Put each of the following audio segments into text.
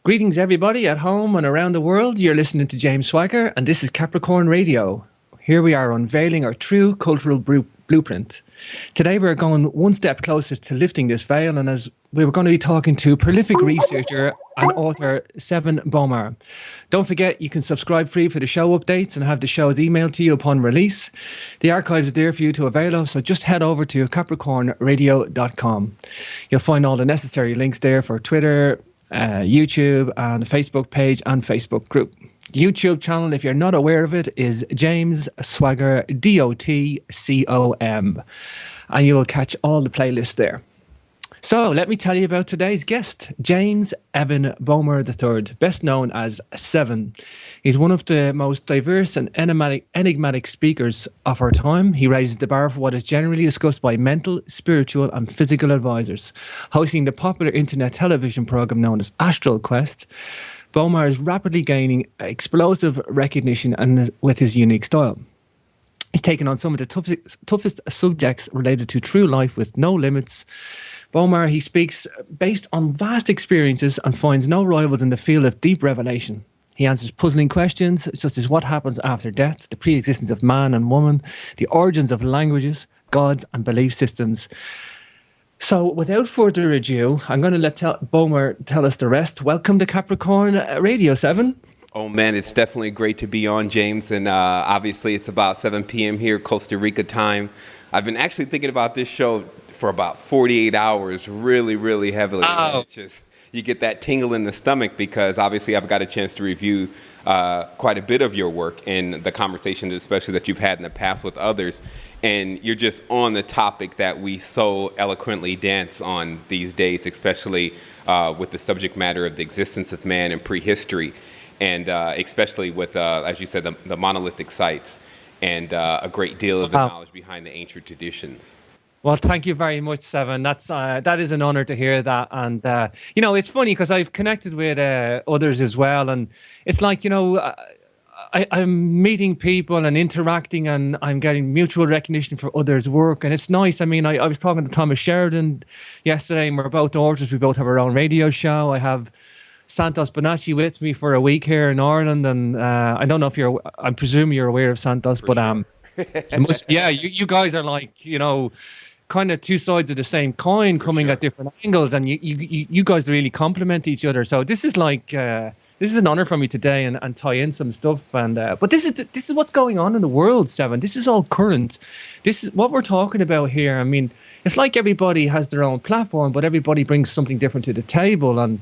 Greetings, everybody at home and around the world. You're listening to James Swagger, and this is Capricorn Radio. Here we are unveiling our true cultural blueprint. Today we're going one step closer to lifting this veil, and as we were going to be talking to prolific researcher and author Sevan Bomar. Don't forget, you can subscribe free for the show updates and have the shows emailed to you upon release. The archives are there for you to avail of, so just head over to capricornradio.com. You'll find all the necessary links there for Twitter, YouTube, and the Facebook page and Facebook group. YouTube channel, if you're not aware of it, is James Swagger DOTCOM, and you will catch all the playlists there. So let me tell you about today's guest, James Evan Bomar III, best known as Sevan. He's one of the most diverse and enigmatic speakers of our time. He raises the bar for what is generally discussed by mental, spiritual, and physical advisors. Hosting the popular internet television program known as Astral Quest, Bomar is rapidly gaining explosive recognition and with his unique style. He's taken on some of the toughest subjects related to true life with no limits. Bomar, he speaks based on vast experiences and finds no rivals in the field of deep revelation. He answers puzzling questions such as what happens after death, the pre-existence of man and woman, the origins of languages, gods, and belief systems. So without further ado, I'm going to let Bomar tell us the rest. Welcome to Capricorn Radio, Sevan. Oh man, it's definitely great to be on, James. And obviously it's about 7 p.m. here, Costa Rica time. I've been actually thinking about this show for about 48 hours, really heavily. Oh. It's just, you get that tingle in the stomach because obviously I've got a chance to review quite a bit of your work and the conversations, especially that you've had in the past with others. And you're just on the topic that we so eloquently dance on these days, especially with the subject matter of the existence of man and prehistory. And especially with, as you said, the monolithic sites and a great deal of the knowledge behind the ancient traditions. Well, thank you very much, Sevan. That is an honor to hear that. And, it's funny because I've connected with others as well. And it's like, I'm meeting people and interacting and I'm getting mutual recognition for others' work. And it's nice. I mean, I was talking to Thomas Sheridan yesterday, and we're both authors. We both have our own radio show. I have Santos Bonacci with me for a week here in Ireland. And I don't know if I presume you're aware of Santos, but sure. You guys are like, kind of two sides of the same coin coming at different angles, and you guys really complement each other. So this is like this is an honor for me today, and tie in some stuff. And but this is what's going on in the world, Sevan. This is all current. This is what we're talking about here. I mean, it's like everybody has their own platform, but everybody brings something different to the table. And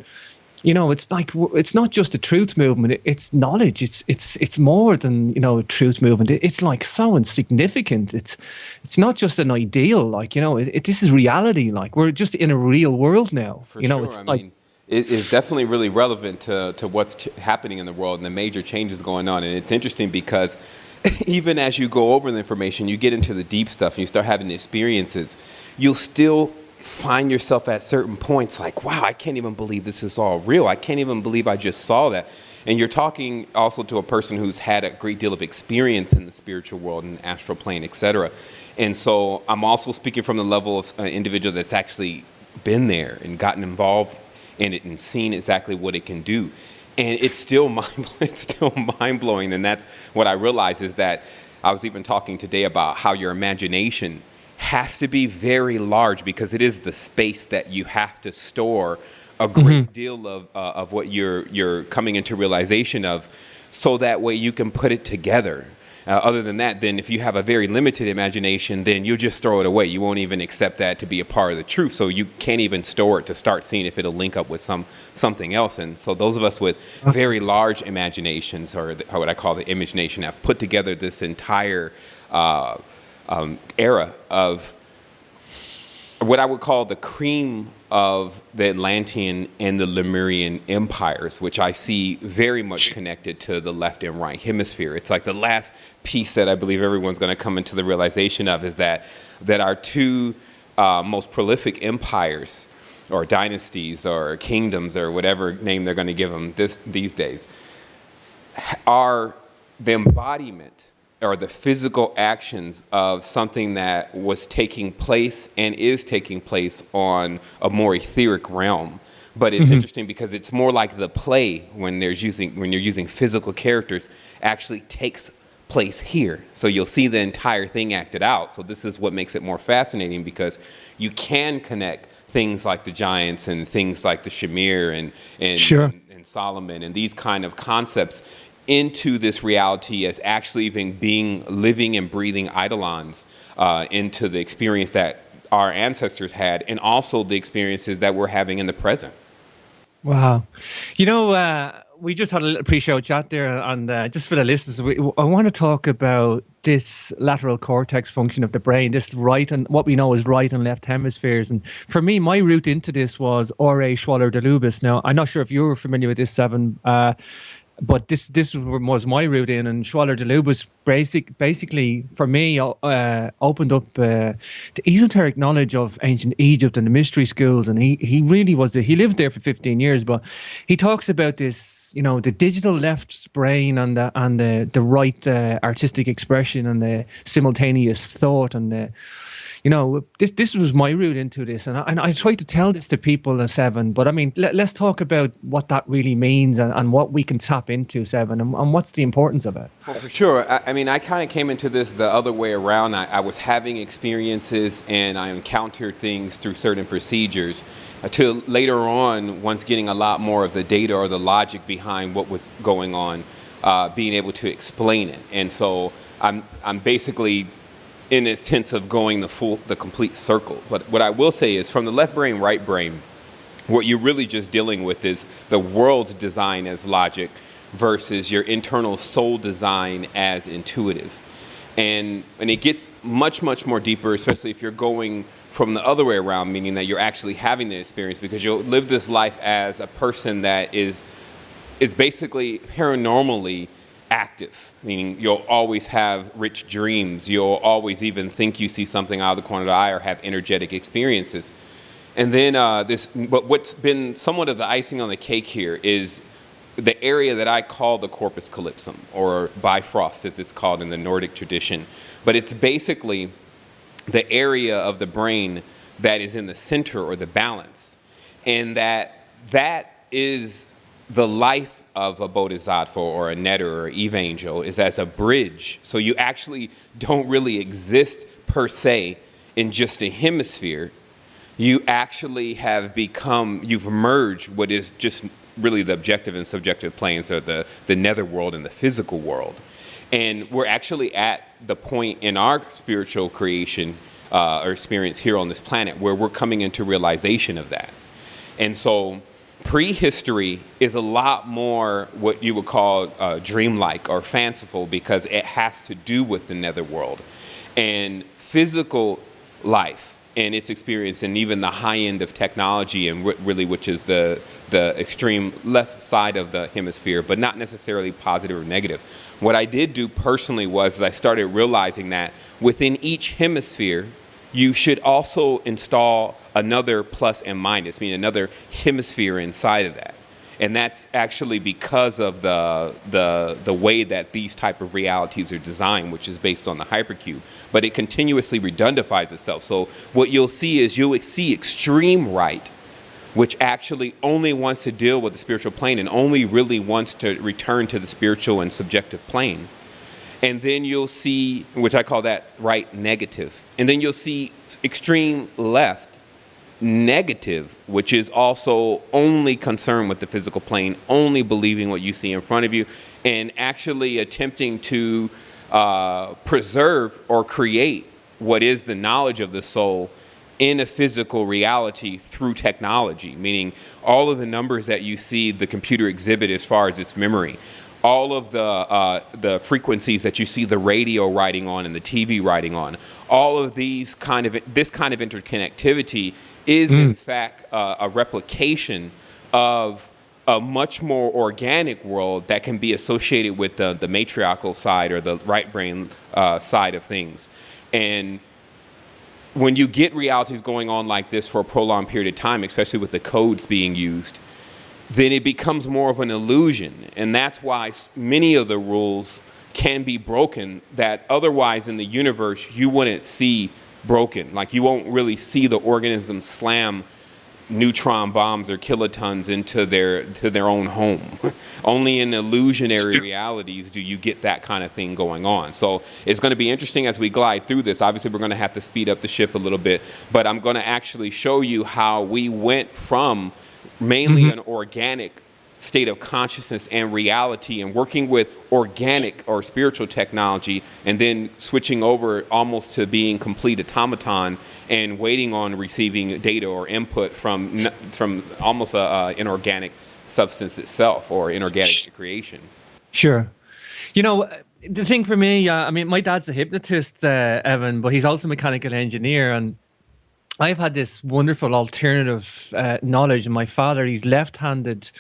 it's like, it's not just a truth movement. It's knowledge. It's more than, a truth movement. It's like so insignificant. It's not just an ideal, like, this is reality. Like, we're just in a real world now. For sure. It's it is definitely really relevant to what's happening in the world and the major changes going on. And it's interesting because even as you go over the information, you get into the deep stuff and you start having experiences, you'll still find yourself at certain points like, wow, I can't even believe this is all real. I can't even believe I just saw that. And you're talking also to a person who's had a great deal of experience in the spiritual world and astral plane, etc. And so I'm also speaking from the level of an individual that's actually been there and gotten involved in it and seen exactly what it can do. And it's still mind-blowing. And that's what I realize is that I was even talking today about how your imagination has to be very large because it is the space that you have to store a great deal of what you're coming into realization of, so that way you can put it together. Other than that, then if you have a very limited imagination, then you'll just throw it away. You won't even accept that to be a part of the truth. So you can't even store it to start seeing if it'll link up with something else. And so those of us with very large imaginations, or what I call the image nation, have put together this entire era of what I would call the cream of the Atlantian and the Lemurian empires, which I see very much connected to the left and right hemisphere. It's like the last piece that I believe everyone's going to come into the realization of is that our two most prolific empires or dynasties or kingdoms or whatever name they're going to give them these days are the embodiment or the physical actions of something that was taking place and is taking place on a more etheric realm. But it's interesting because it's more like the play when you're using physical characters actually takes place here. So you'll see the entire thing acted out. So this is what makes it more fascinating, because you can connect things like the giants and things like the Shamir and Solomon and these kind of concepts into this reality as actually even being living and breathing eidolons into the experience that our ancestors had, and also the experiences that we're having in the present. Wow. We just had a little pre-show chat there, and just for the listeners, I want to talk about this lateral cortex function of the brain, this right and what we know is right and left hemispheres. And for me, my route into this was R.A. Schwaller-de-Lubis. Now, I'm not sure if you were familiar with this, Sevan, but this was my route in, and Schwaller-de-Lubis basically for me opened up the esoteric knowledge of ancient Egypt and the mystery schools, and he really was he lived there for 15 years, but he talks about this, the digital left brain and the right artistic expression and the simultaneous thought, and this was my route into this, and I try to tell this to people, Sevan. But I mean, let's talk about what that really means and what we can tap into, Sevan, and what's the importance of it. Well, for sure. I mean, I kind of came into this the other way around. I was having experiences and I encountered things through certain procedures, until later on, once getting a lot more of the data or the logic behind what was going on, being able to explain it. And so I'm basically in a sense of going the complete circle. But what I will say is, from the left brain, right brain, what you're really just dealing with is the world's design as logic versus your internal soul design as intuitive. And it gets much, much more deeper, especially if you're going from the other way around, meaning that you're actually having the experience, because you'll live this life as a person that is basically paranormally active, meaning you'll always have rich dreams. You'll always even think you see something out of the corner of the eye or have energetic experiences. And then but what's been somewhat of the icing on the cake here is the area that I call the corpus callosum, or Bifrost as it's called in the Nordic tradition. But it's basically the area of the brain that is in the center, or the balance. And that is the life of a bodhisattva or a netter or evangel, is as a bridge. So you actually don't really exist per se in just a hemisphere. You actually you've merged what is just really the objective and subjective planes, or the nether world and the physical world. And we're actually at the point in our spiritual creation or experience here on this planet where we're coming into realization of that. And so prehistory is a lot more what you would call dreamlike or fanciful, because it has to do with the netherworld and physical life and its experience, and even the high end of technology, and really which is the extreme left side of the hemisphere, but not necessarily positive or negative. What I did do personally was I started realizing that within each hemisphere, you should also install another plus and minus, meaning another hemisphere inside of that. And that's actually because of the way that these type of realities are designed, which is based on the hypercube. But it continuously redundifies itself. So what you'll see is you'll see extreme right, which actually only wants to deal with the spiritual plane and only really wants to return to the spiritual and subjective plane. And then you'll see, which I call that right negative. And then you'll see extreme left negative, which is also only concerned with the physical plane, only believing what you see in front of you, and actually attempting to preserve or create what is the knowledge of the soul in a physical reality through technology, meaning all of the numbers that you see the computer exhibit as far as its memory, all of the frequencies that you see the radio riding on and the TV riding on, all of this kind of interconnectivity is in fact a replication of a much more organic world that can be associated with the matriarchal side, or the right brain side of things. And when you get realities going on like this for a prolonged period of time, especially with the codes being used, then it becomes more of an illusion. And that's why many of the rules can be broken that otherwise in the universe you wouldn't see broken. Like you won't really see the organism slam neutron bombs or kilotons into their own home. Only in illusionary realities do you get that kind of thing going on. So it's going to be interesting as we glide through this. Obviously, we're going to have to speed up the ship a little bit, but I'm going to actually show you how we went from mainly an organic state of consciousness and reality and working with organic or spiritual technology, and then switching over almost to being complete automaton and waiting on receiving data or input from almost a inorganic substance itself or inorganic creation. Sure. You know, the thing for me, I mean, my dad's a hypnotist, Evan, but he's also a mechanical engineer, and I've had this wonderful alternative knowledge. And my father, he's left-handed,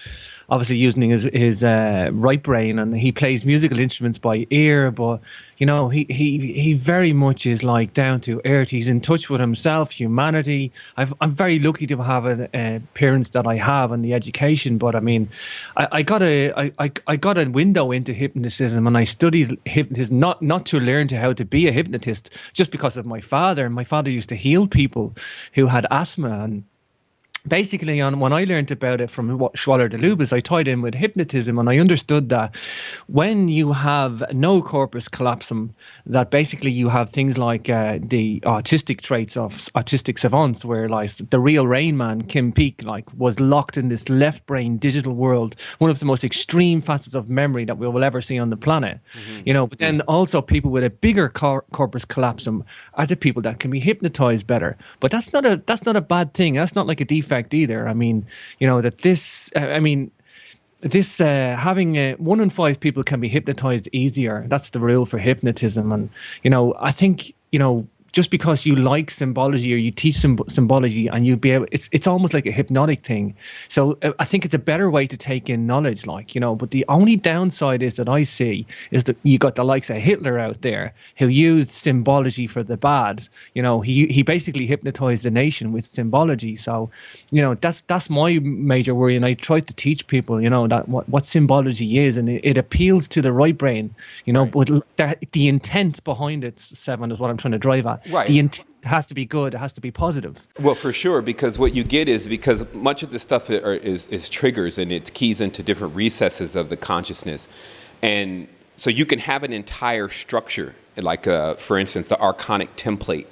obviously using his right brain, and he plays musical instruments by ear. But you know, he very much is like down to earth. He's in touch with himself, humanity. I'm very lucky to have parents that I have and the education. But I mean, I got a window into hypnotism, and I studied hypnotism not to learn how to be a hypnotist, just because of my father. My father used to heal people who had asthma, and basically, when I learned about it from Schwaller de Lubis, I tied in with hypnotism, and I understood that when you have no corpus callosum, that basically you have things like the autistic traits of autistic savants, where like the real Rain Man, Kim Peek, like was locked in this left brain digital world, one of the most extreme facets of memory that we will ever see on the planet. You know, but then also people with a bigger corpus callosum are the people that can be hypnotized better. But that's not a bad thing. That's not like a defect either. I mean, you know, that this, having 1 in 5 people can be hypnotized easier. That's the rule for hypnotism. And, you know, I think, you know, just because you like symbology or you teach symbology and you'd be able, it's almost like a hypnotic thing. So I think it's a better way to take in knowledge, like, you know, but the only downside is that I see is that you got the likes of Hitler out there who used symbology for the bad. You know, he basically hypnotized the nation with symbology. So, you know, that's my major worry. And I try to teach people, you know, that what symbology is, and it appeals to the right brain, you know, but the intent behind it, Sevan, is what I'm trying to drive at. Right. The intent has to be good. It has to be positive. Well, for sure, because what you get is, because much of the stuff is triggers, and it keys into different recesses of the consciousness. And so you can have an entire structure, like, for instance, the archonic template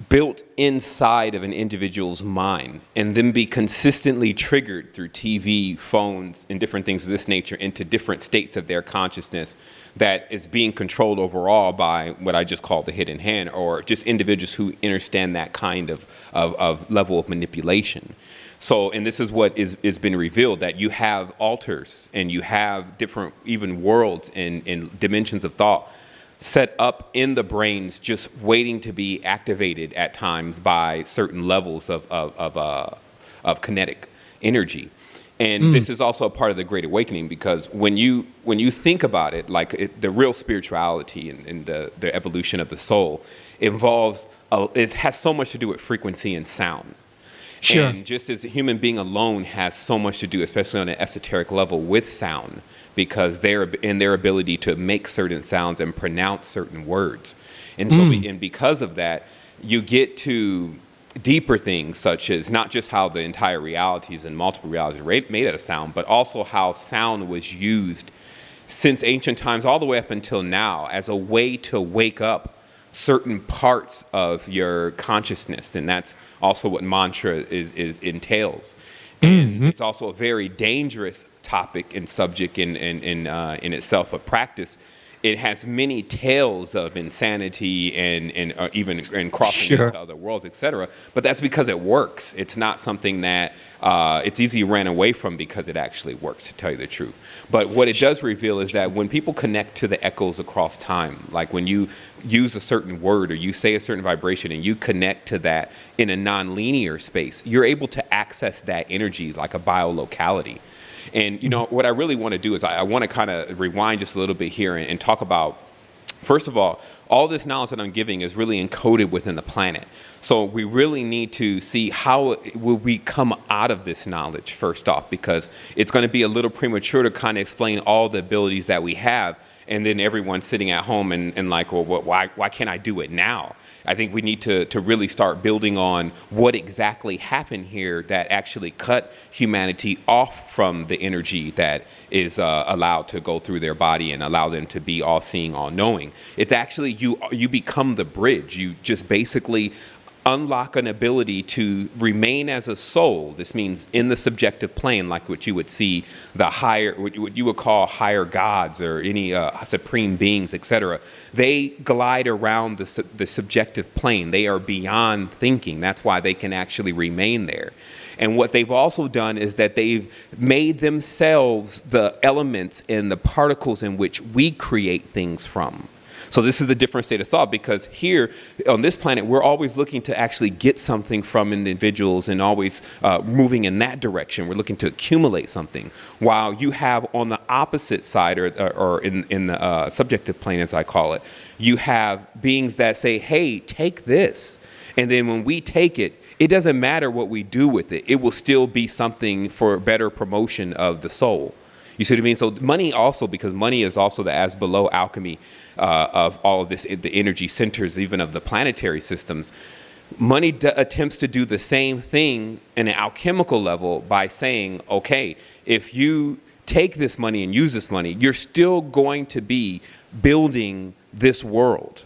built inside of an individual's mind, and then be consistently triggered through TV, phones, and different things of this nature into different states of their consciousness that is being controlled overall by what I just call the hidden hand, or just individuals who understand that kind of level of manipulation. So, and this is what is been revealed, that you have altars and you have different even worlds and dimensions of thought set up in the brains, just waiting to be activated at times by certain levels of kinetic energy. And this is also a part of the Great Awakening, because when you think about it, like the real spirituality and the evolution of the soul involves, it has so much to do with frequency and sound. Sure. And just as a human being alone has so much to do, especially on an esoteric level, with sound, because they're in their ability to make certain sounds and pronounce certain words. And so, and because of that, you get to deeper things, such as not just how the entire realities and multiple realities are made out of sound, but also how sound was used since ancient times all the way up until now as a way to wake up certain parts of your consciousness. And that's also what mantra entails. And it's also a very dangerous topic and subject in itself of practice. It has many tales of insanity and even crossing into other worlds, etc. But that's because it works. It's not something that it's easy to run away from, because it actually works, to tell you the truth. But what it does reveal is that when people connect to the echoes across time, like when you use a certain word or you say a certain vibration and you connect to that in a non-linear space, you're able to access that energy like a biolocality. And, you know, what I really want to do is I want to kind of rewind just a little bit here and talk about, first of all, all this knowledge that I'm giving is really encoded within the planet. So we really need to see how will we come out of this knowledge first off, because it's going to be a little premature to kind of explain all the abilities that we have. And then everyone's sitting at home and like, well, why can't I do it now? I think we need to really start building on what exactly happened here that actually cut humanity off from the energy that is allowed to go through their body and allow them to be all seeing, all knowing. It's actually you become the bridge. You just basically unlock an ability to remain as a soul. This means in the subjective plane, like what you would see the higher, what you would call higher gods or any supreme beings, etc. They glide around the subjective plane. They are beyond thinking. That's why they can actually remain there. And what they've also done is that they've made themselves the elements and the particles in which we create things from. So this is a different state of thought, because here on this planet, we're always looking to actually get something from individuals and always moving in that direction. We're looking to accumulate something, while you have on the opposite side, or in the subjective plane, as I call it, you have beings that say, hey, take this. And then when we take it, it doesn't matter what we do with it. It will still be something for better promotion of the soul. You see what I mean? So money also, because money is also the as below alchemy of all of this, the energy centers, even of the planetary systems. Money attempts to do the same thing in an alchemical level by saying, okay, if you take this money and use this money, you're still going to be building this world.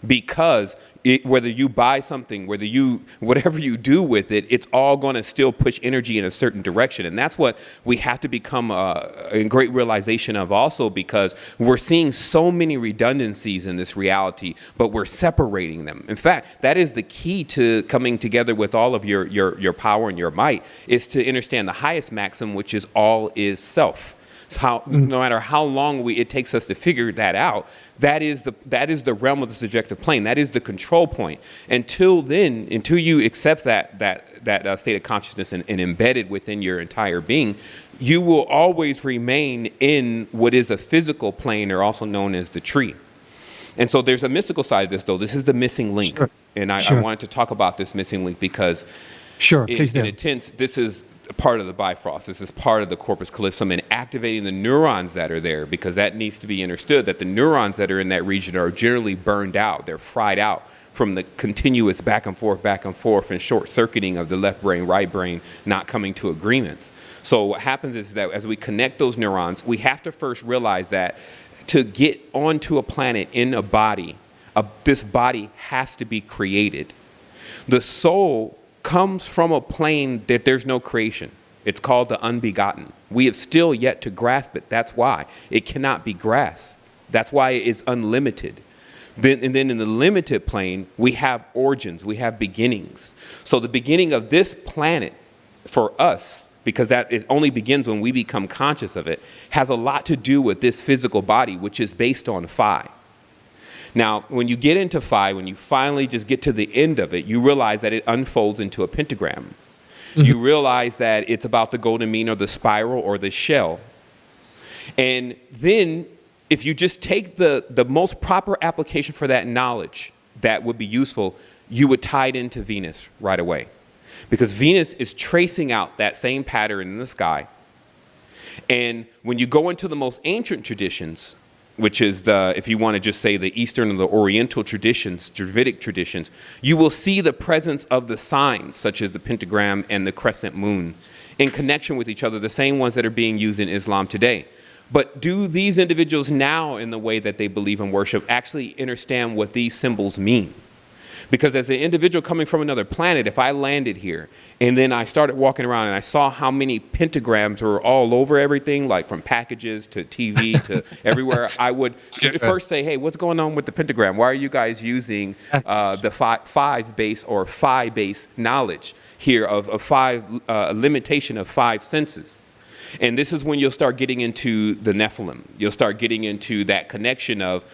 Because whether you buy something, whatever you do with it, it's all going to still push energy in a certain direction. And that's what we have to become a great realization of also, because we're seeing so many redundancies in this reality, but we're separating them. In fact, that is the key to coming together with all of your power and your might, is to understand the highest maxim, which is all is self. No matter how long it takes us to figure that out, that is the realm of the subjective plane. That is the control point. Until you accept that state of consciousness and embed it within your entire being, you will always remain in what is a physical plane, or also known as the tree. And so there's a mystical side of this, though. This is the missing link. Sure. And I wanted to talk about this missing link because in a sense, this is part of the Bifrost. This is part of the corpus callosum, and activating the neurons that are there, because that needs to be understood that the neurons that are in that region are generally burned out. They're fried out from the continuous back and forth and short circuiting of the left brain, right brain, not coming to agreements. So what happens is that as we connect those neurons, we have to first realize that to get onto a planet in a body, this body has to be created. The soul comes from a plane that there's no creation. It's called the unbegotten. We have still yet to grasp it. That's why it cannot be grasped. That's why it's unlimited. And then in the limited plane, we have origins, we have beginnings. So the beginning of this planet for us, because it only begins when we become conscious of it, has a lot to do with this physical body, which is based on phi. Now, when you get into phi, when you finally just get to the end of it, you realize that it unfolds into a pentagram. Mm-hmm. You realize that it's about the golden mean, or the spiral, or the shell. And then if you just take the most proper application for that knowledge that would be useful, you would tie it into Venus right away. Because Venus is tracing out that same pattern in the sky. And when you go into the most ancient traditions, which is if you want to just say the Eastern or the Oriental traditions, Dravidic traditions, you will see the presence of the signs, such as the pentagram and the crescent moon, in connection with each other, the same ones that are being used in Islam today. But do these individuals now, in the way that they believe and worship, actually understand what these symbols mean? Because as an individual coming from another planet, if I landed here and then I started walking around and I saw how many pentagrams were all over everything, like from packages to TV to everywhere, I would first say, hey, what's going on with the pentagram? Why are you guys using the five base or phi base knowledge here of five, limitation of five senses? And this is when you'll start getting into the Nephilim. You'll start getting into that connection of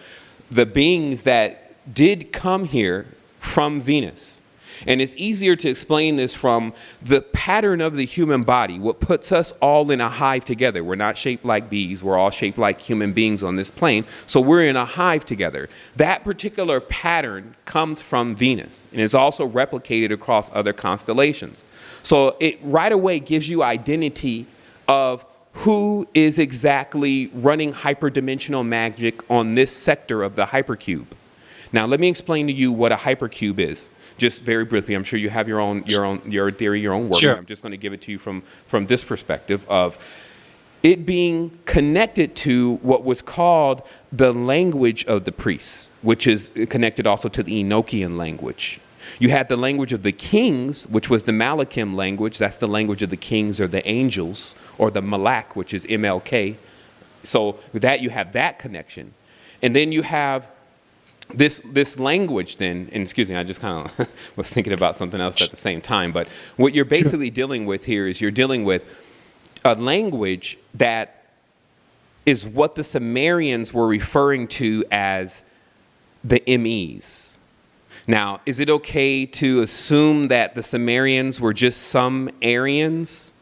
the beings that did come here from Venus. And it's easier to explain this from the pattern of the human body, what puts us all in a hive together. We're not shaped like bees. We're all shaped like human beings on this plane. So we're in a hive together. That particular pattern comes from Venus and is also replicated across other constellations. So it right away gives you identity of who is exactly running hyperdimensional magic on this sector of the hypercube. Now, let me explain to you what a hypercube is, just very briefly. I'm sure you have your theory, your own work. Sure. I'm just going to give it to you from this perspective of it being connected to what was called the language of the priests, which is connected also to the Enochian language. You had the language of the kings, which was the Malachim language. That's the language of the kings or the angels, or the Malak, which is MLK. So with that, you have that connection. And then you have this language then, and excuse me, I just kind of was thinking about something else at the same time, but what you're basically dealing with here is you're dealing with a language that is what the Sumerians were referring to as the MEs. Now, is it okay to assume that the Sumerians were just some Aryans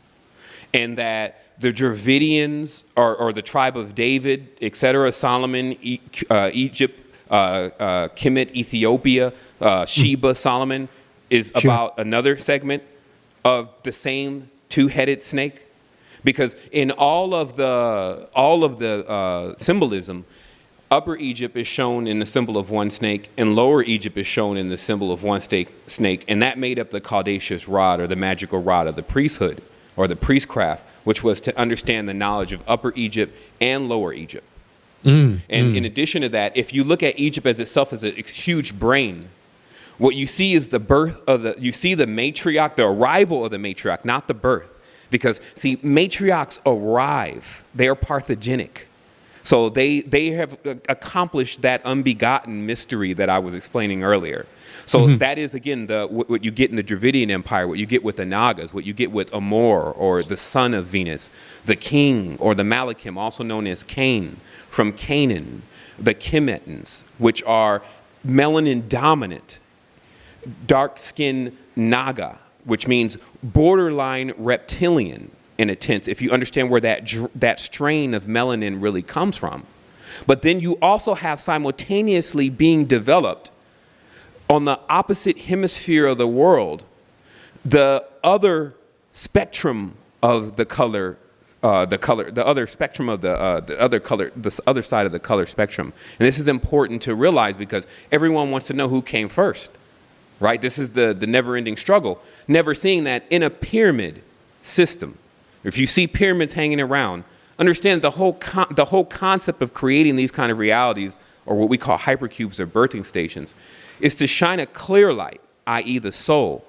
and that the Dravidians or the tribe of David, etc., Solomon, Egypt, Kemet, Ethiopia, Sheba, Solomon is about another segment of the same two-headed snake? Because in all of the symbolism, Upper Egypt is shown in the symbol of one snake, and Lower Egypt is shown in the symbol of one snake, and that made up the Caduceus rod, or the magical rod of the priesthood, or the priestcraft, which was to understand the knowledge of Upper Egypt and Lower Egypt. In addition to that, if you look at Egypt as itself as a huge brain, what you see is the birth of you see the matriarch, the arrival of the matriarch, not the birth. Because, see, matriarchs arrive. They are parthogenic. So they have accomplished that unbegotten mystery that I was explaining earlier. So that is, again, what you get in the Dravidian Empire, what you get with the Nagas, what you get with Amor, or the son of Venus, the king, or the Malachim, also known as Cain, from Canaan, the Kemetans, which are melanin dominant, dark-skinned Naga, which means borderline reptilian in a sense, if you understand where that strain of melanin really comes from. But then you also have simultaneously being developed on the opposite hemisphere of the world, the other spectrum of the other spectrum of the other side of the color spectrum. And this is important to realize because everyone wants to know who came first, right? This is the never-ending struggle. Never seeing that in a pyramid system. If you see pyramids hanging around, understand the whole concept of creating these kind of realities, or what we call hypercubes or birthing stations, is to shine a clear light, i.e. the soul,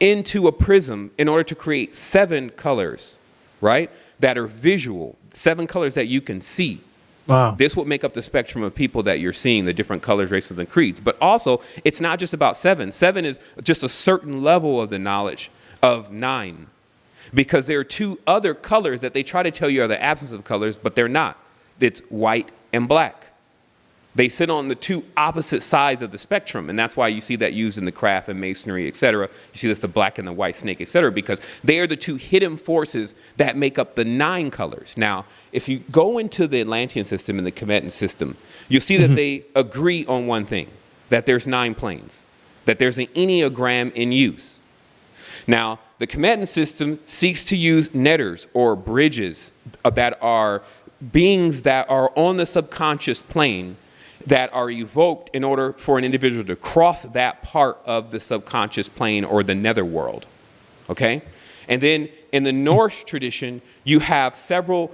into a prism in order to create 7 colors, right, that are visual, 7 colors that you can see. Wow. This would make up the spectrum of people that you're seeing, the different colors, races, and creeds. But also, it's not just about 7. 7 is just a certain level of the knowledge of 9. Because there are 2 other colors that they try to tell you are the absence of colors, but they're not. It's white and black. They sit on the 2 opposite sides of the spectrum, and that's why you see that used in the craft and masonry, etc. You see this, the black and the white snake, etc., because they are the 2 hidden forces that make up the 9 colors. Now, if you go into the Atlantian system and the Kemetan system, you'll see that they agree on one thing, that there's 9 planes, that there's an Enneagram in use. Now, the Kemetan system seeks to use netters or bridges that are beings that are on the subconscious plane that are evoked in order for an individual to cross that part of the subconscious plane or the netherworld. Okay? And then in the Norse tradition, you have several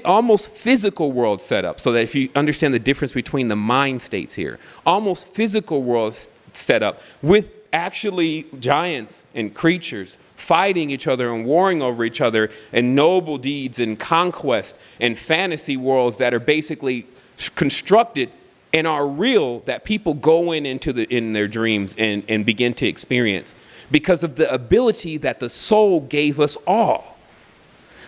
almost physical worlds set up, so that if you understand the difference between the mind states here, almost physical worlds set up with actually giants and creatures fighting each other and warring over each other, and noble deeds and conquest and fantasy worlds that are basically constructed and are real, that people go in their dreams and begin to experience because of the ability that the soul gave us all.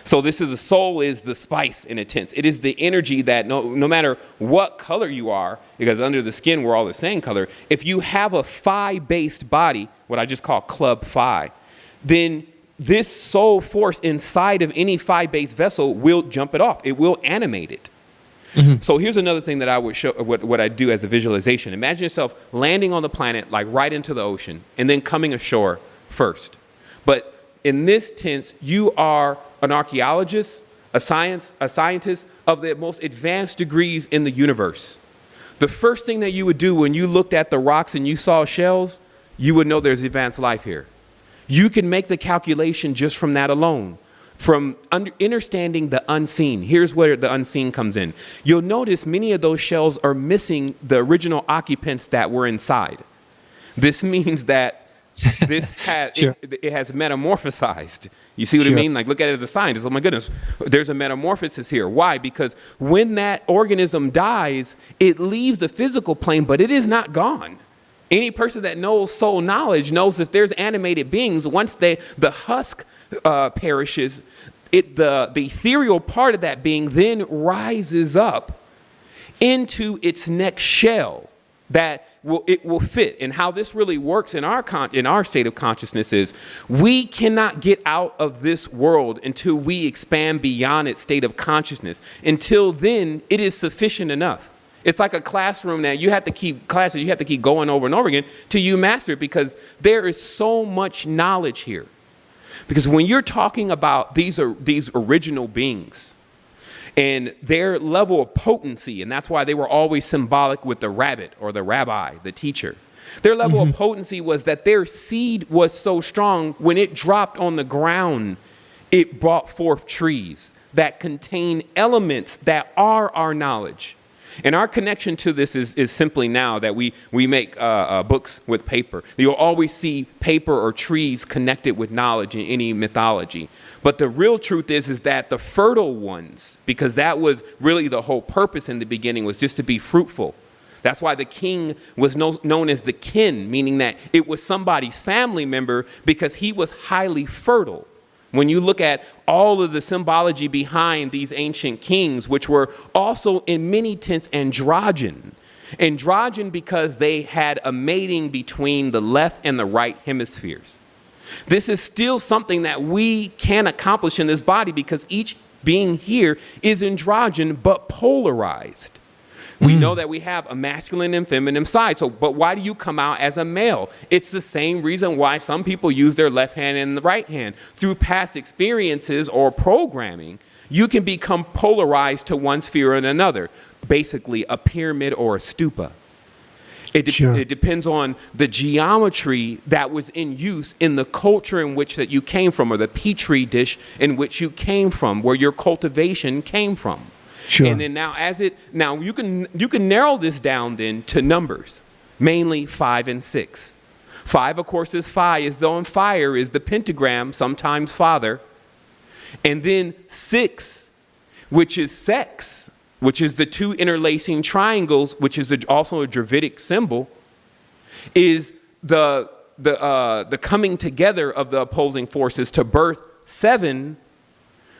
So this is the soul is the spice in a sense. It is the energy that no matter what color you are, because under the skin we're all the same color. If you have a phi-based body, what I just call club phi, then this soul force inside of any phi-based vessel will jump it off. It will animate it. So here's another thing that I would show, what I do as a visualization. Imagine yourself landing on the planet, like right into the ocean, and then coming ashore first. But in this tense, you are an archaeologist, a scientist of the most advanced degrees in the universe. The first thing that you would do when you looked at the rocks and you saw shells, you would know there's advanced life here. You can make the calculation just from that alone, from understanding the unseen. Here's where the unseen comes in. You'll notice many of those shells are missing the original occupants that were inside. This means that it has metamorphosized. You see what I mean? Like, look at it as a scientist. Oh my goodness, there's a metamorphosis here. Why? Because when that organism dies, it leaves the physical plane, but it is not gone. Any person that knows soul knowledge knows if there's animated beings, once the husk perishes, the ethereal part of that being then rises up into its next shell that it will fit. And how this really works in our state of consciousness is we cannot get out of this world until we expand beyond its state of consciousness. Until then, it is sufficient enough. It's like a classroom that you have to keep going over and over again till you master it, because there is so much knowledge here. Because when you're talking about these original beings and their level of potency, and that's why they were always symbolic with the rabbit or the rabbi, the teacher. Their level of potency was that their seed was so strong, when it dropped on the ground, it brought forth trees that contain elements that are our knowledge. And our connection to this is simply now that we make books with paper. You'll always see paper or trees connected with knowledge in any mythology. But the real truth is that the fertile ones, because that was really the whole purpose in the beginning, was just to be fruitful. That's why the king was known as the kin, meaning that it was somebody's family member, because he was highly fertile. When you look at all of the symbology behind these ancient kings, which were also in many tense androgen. Androgen because they had a mating between the left and the right hemispheres. This is still something that we can accomplish in this body, because each being here is androgen but polarized. We know that we have a masculine and feminine side. But why do you come out as a male? It's the same reason why some people use their left hand and the right hand. Through past experiences or programming, you can become polarized to one sphere or another. Basically, a pyramid or a stupa. It depends on the geometry that was in use in the culture in which that you came from, or the petri dish in which you came from, where your cultivation came from. Sure. And then now you can narrow this down then to numbers, mainly 5 and 6. 5, of course, is phi, is on fire, is the pentagram, sometimes father. And then 6, which is sex, which is the 2 interlacing triangles, which is also a Dravidic symbol, is the coming together of the opposing forces to birth 7,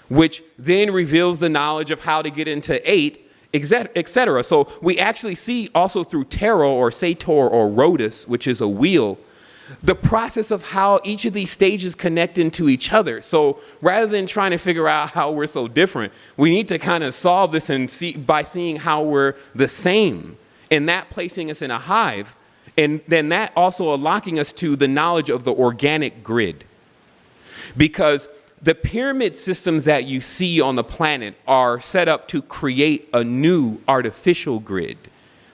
which then reveals the knowledge of how to get into 8, etc. So we actually see also through tarot or sator or rhodos, which is a wheel, the process of how each of these stages connect into each other. So rather than trying to figure out how we're so different, we need to kind of solve this by seeing how we're the same, and that placing us in a hive, and then that also unlocking us to the knowledge of the organic grid. Because the pyramid systems that you see on the planet are set up to create a new artificial grid.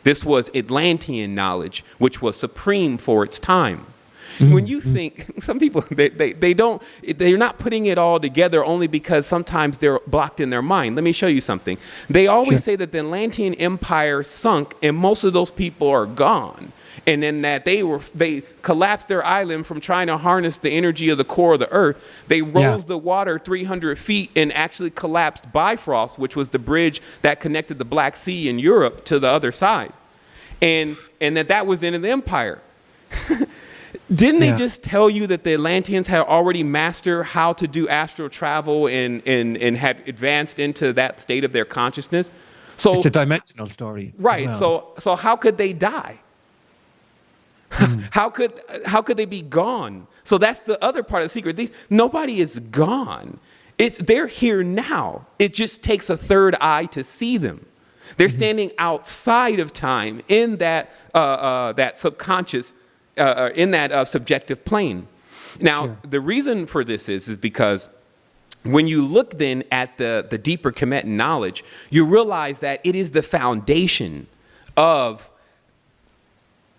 This was Atlantian knowledge, which was supreme for its time. When you think, some people, they're not putting it all together only because sometimes they're blocked in their mind. Let me show you something. They always say that the Atlantean Empire sunk and most of those people are gone. And then that they collapsed their island from trying to harness the energy of the core of the earth. They rose the water 300 feet and actually collapsed Bifrost, which was the bridge that connected the Black Sea in Europe to the other side. And that was the end of the empire. Didn't they just tell you that the Atlanteans had already mastered how to do astral travel and had advanced into that state of their consciousness? So it's a dimensional story. Right. As well. So how could they die? How could they be gone? So that's the other part of the secret. Nobody is gone. They're here now. It just takes a third eye to see them. They're standing outside of time in that that subconscious, in that subjective plane. Now, the reason for this is because when you look then at the deeper Kemet knowledge, you realize that it is the foundation of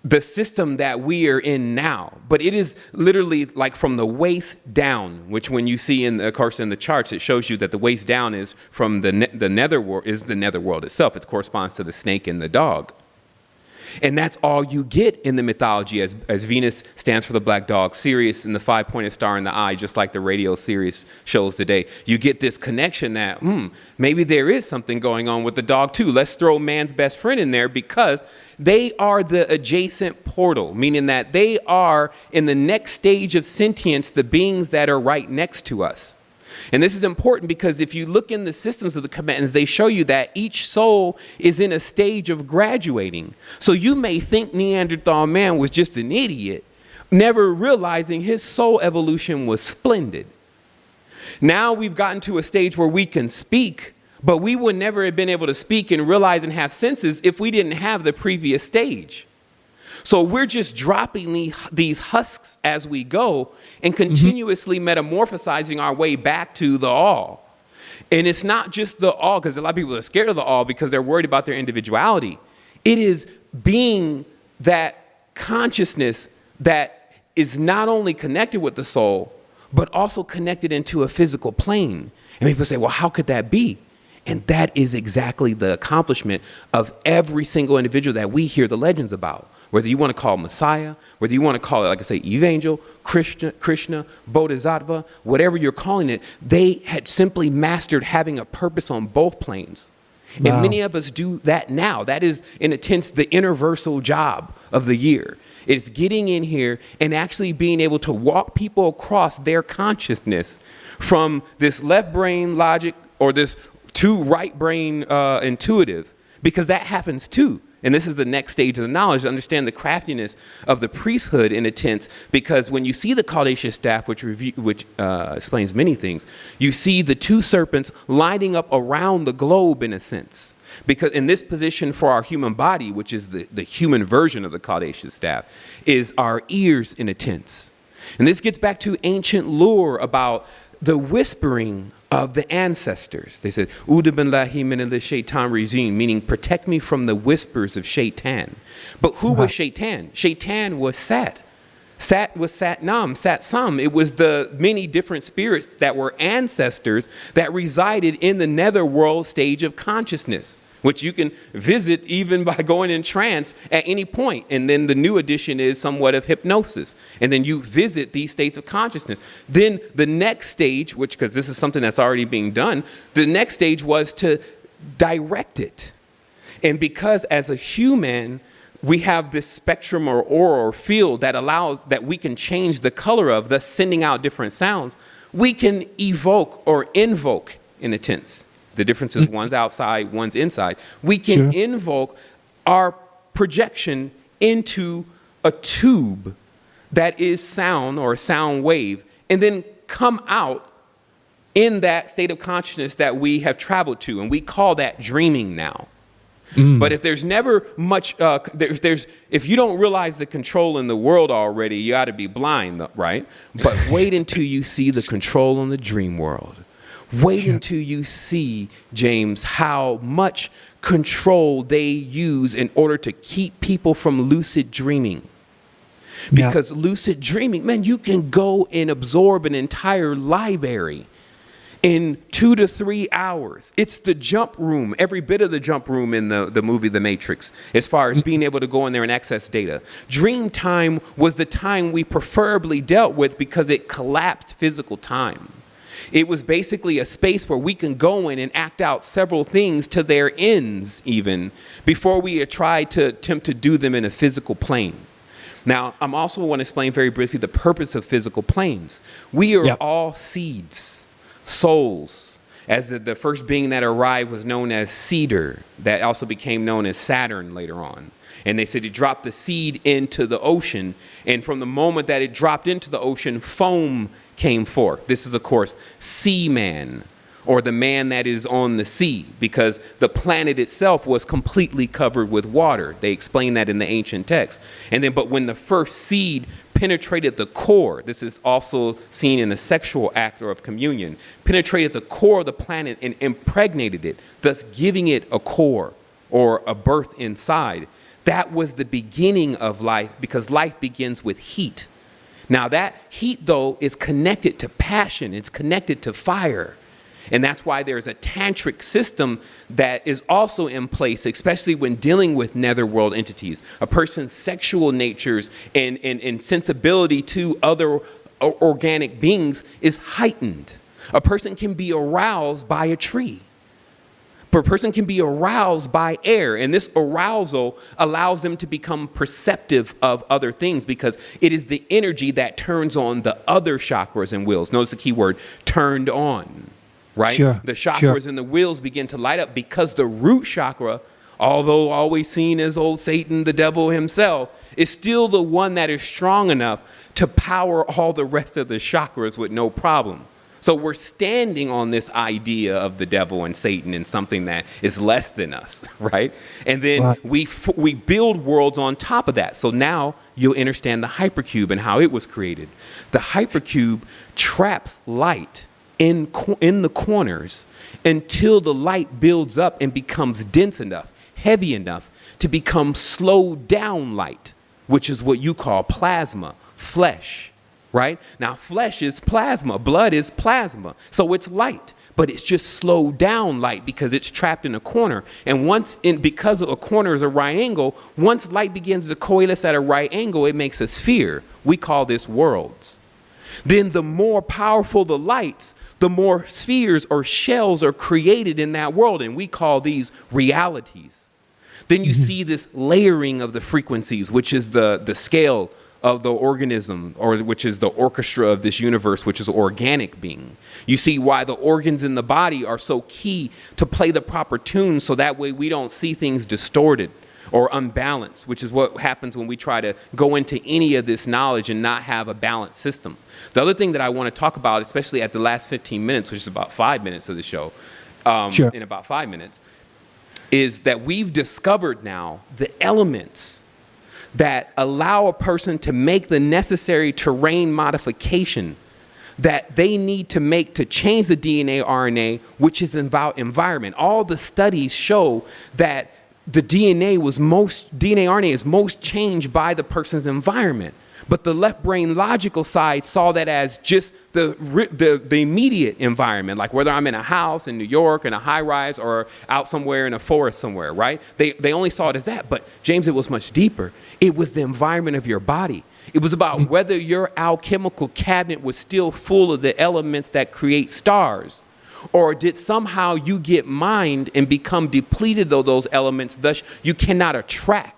the system that we are in now. But it is literally like from the waist down, which when you see of course in the charts, it shows you that the waist down is from the netherworld, is the netherworld itself. It corresponds to the snake and the dog. And that's all you get in the mythology, as Venus stands for the black dog, Sirius and the 5-pointed star in the eye, just like the radio Sirius shows today. You get this connection that, maybe there is something going on with the dog too. Let's throw man's best friend in there because they are the adjacent portal, meaning that they are in the next stage of sentience, the beings that are right next to us. And this is important because if you look in the systems of the Kemetans, they show you that each soul is in a stage of graduating. So you may think Neanderthal man was just an idiot, never realizing his soul evolution was splendid. Now we've gotten to a stage where we can speak, but we would never have been able to speak and realize and have senses if we didn't have the previous stage. So we're just dropping these husks as we go and continuously metamorphosizing our way back to the all. And it's not just the all, because a lot of people are scared of the all because they're worried about their individuality. It is being that consciousness that is not only connected with the soul, but also connected into a physical plane. And people say, well, how could that be? And that is exactly the accomplishment of every single individual that we hear the legends about. Whether you want to call Messiah, whether you want to call it, like I say, Evangel, Krishna, Bodhisattva, whatever you're calling it, they had simply mastered having a purpose on both planes. Wow. And many of us do that now. That is, in a sense, the universal job of the year. It's getting in here and actually being able to walk people across their consciousness from this left brain logic or this to right brain intuitive, because that happens too. And this is the next stage of the knowledge, to understand the craftiness of the priesthood in a sense, because when you see the caduceus staff, which explains many things, you see the two serpents lining up around the globe in a sense. Because in this position for our human body, which is the human version of the caduceus staff, is our ears in a sense. And this gets back to ancient lore about the whispering of the ancestors. They said, Uda bin lahi min al-shaytan regime, meaning protect me from the whispers of Shaitan. But who was Shaitan? Shaitan was Sat. Sat was Satnam, Satsam. It was the many different spirits that were ancestors that resided in the netherworld stage of consciousness, which you can visit even by going in trance at any point. And then the new addition is somewhat of hypnosis. And then you visit these states of consciousness. Then the next stage, because this is something that's already being done, the next stage was to direct it. And because as a human, we have this spectrum or aura or field that allows that we can change the color of, thus sending out different sounds, we can evoke or invoke in a sense. The difference is one's outside, one's inside. We can invoke our projection into a tube that is sound or a sound wave, and then come out in that state of consciousness that we have traveled to. And we call that dreaming now. But if there's never much, if you don't realize the control in the world already, you ought to be blind, right? But wait until you see the control in the dream world. Wait until you see, James, how much control they use in order to keep people from lucid dreaming. Because lucid dreaming, man, you can go and absorb an entire library in 2 to 3 hours. It's the jump room, every bit of the jump room in the movie The Matrix, as far as being able to go in there and access data. Dream time was the time we preferably dealt with because it collapsed physical time. It was basically a space where we can go in and act out several things to their ends even before we try to attempt to do them in a physical plane. Now, I'm also want to explain very briefly the purpose of physical planes. We are all seeds, souls. As the first being that arrived was known as Cedar, that also became known as Saturn later on. And they said he dropped the seed into the ocean, and from the moment that it dropped into the ocean, foam came forth. This is, of course, Seaman, or the man that is on the sea, because the planet itself was completely covered with water. They explain that in the ancient text. And then, but when the first seed penetrated the core, this is also seen in the sexual act or of communion, penetrated the core of the planet and impregnated it, thus giving it a core or a birth inside. That was the beginning of life, because life begins with heat. Now that heat, though, is connected to passion. It's connected to fire. And that's why there's a tantric system that is also in place, especially when dealing with netherworld entities. A person's sexual natures and sensibility to other organic beings is heightened. A person can be aroused by a tree. But a person can be aroused by air, and this arousal allows them to become perceptive of other things, because it is the energy that turns on the other chakras and wheels. Notice the key word, turned on, right? Sure, the chakras and the wheels begin to light up, because the root chakra, although always seen as old Satan, the devil himself, is still the one that is strong enough to power all the rest of the chakras with no problem. So we're standing on this idea of the devil and Satan and something that is less than us, right? And then we build worlds on top of that. So now you'll understand the hypercube and how it was created. The hypercube traps light in the corners until the light builds up and becomes dense enough, heavy enough to become slowed down light, which is what you call plasma, flesh. Right? Now, flesh is plasma. Blood is plasma. So it's light, but it's just slowed down light because it's trapped in a corner. And because a corner is a right angle, once light begins to coalesce at a right angle, it makes a sphere. We call this worlds. Then the more powerful the lights, the more spheres or shells are created in that world. And we call these realities. Then you see this layering of the frequencies, which is the scale of the organism, or which is the orchestra of this universe, which is organic being. You see why the organs in the body are so key to play the proper tune, so that way we don't see things distorted or unbalanced, which is what happens when we try to go into any of this knowledge and not have a balanced system. The other thing that I want to talk about, especially at the last 15 minutes, which is about 5 minutes of the show, in about 5 minutes, is that we've discovered now the elements that allow a person to make the necessary terrain modification that they need to make to change the DNA, RNA, which is about environment. All the studies show that the DNA, RNA is most changed by the person's environment. But the left brain logical side saw that as just the immediate environment, like whether I'm in a house in New York, in a high rise, or out somewhere in a forest somewhere, right? They only saw it as that. But James, it was much deeper. It was the environment of your body. It was about whether your alchemical cabinet was still full of the elements that create stars, or did somehow you get mined and become depleted of those elements, thus you cannot attract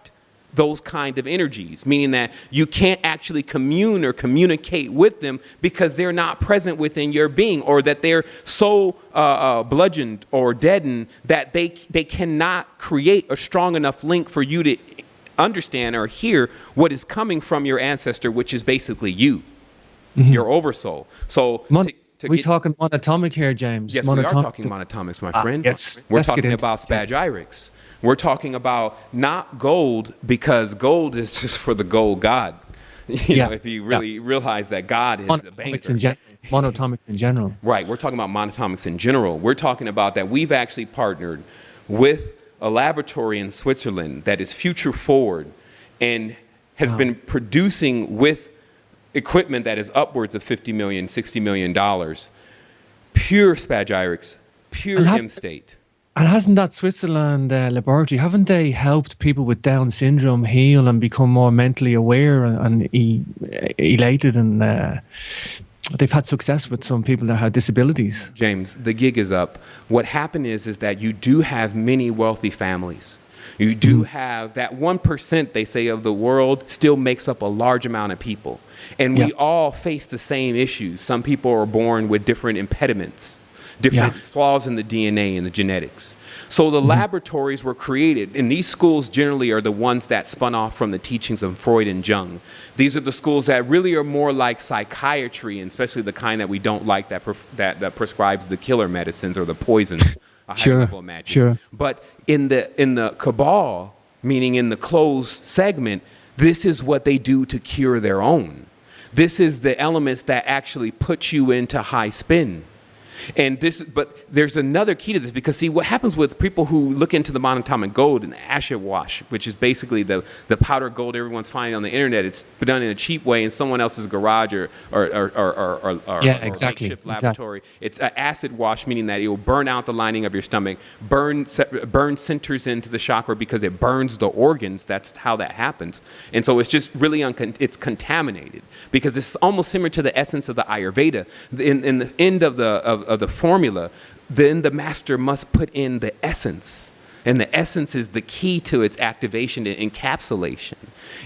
those kind of energies, meaning that you can't actually commune or communicate with them because they're not present within your being, or that they're so bludgeoned or deadened that they cannot create a strong enough link for you to understand or hear what is coming from your ancestor, which is basically you, your oversoul. So we're talking monatomic here, James. Yes, we are talking monatomics, my friend. Yes, we're talking about spagyrics. We're talking about not gold, because gold is just for the gold god. You know, if you really realize that God is a banker. Monatomics in general. Right. We're talking about monatomics in general. We're talking about that we've actually partnered with a laboratory in Switzerland that is future forward and has been producing with equipment that is upwards of $50 million, $60 million, pure spagyrics, pure M-state. And hasn't that Switzerland laboratory, haven't they helped people with Down syndrome heal and become more mentally aware and elated, and they've had success with some people that had disabilities? James, the gig is up. What happened is that you do have many wealthy families. You do have that 1%, they say, of the world still makes up a large amount of people. And we all face the same issues. Some people are born with different impediments, different flaws in the DNA and the genetics. So the laboratories were created, and these schools generally are the ones that spun off from the teachings of Freud and Jung. These are the schools that really are more like psychiatry, and especially the kind that we don't like, that prescribes the killer medicines or the poisons. Sure. But in the cabal, meaning in the closed segment, this is what they do to cure their own. This is the elements that actually put you into high spin. But there's another key to this, because see what happens with people who look into the monatomic gold and acid wash, which is basically the powder gold everyone's finding on the internet. It's done in a cheap way in someone else's garage or makeshift laboratory. It's an acid wash, meaning that it will burn out the lining of your stomach, burn centers into the chakra because it burns the organs. That's how that happens. And so it's just really it's contaminated, because it's almost similar to the essence of the Ayurveda. In the end of the formula, then the master must put in the essence. And the essence is the key to its activation and encapsulation.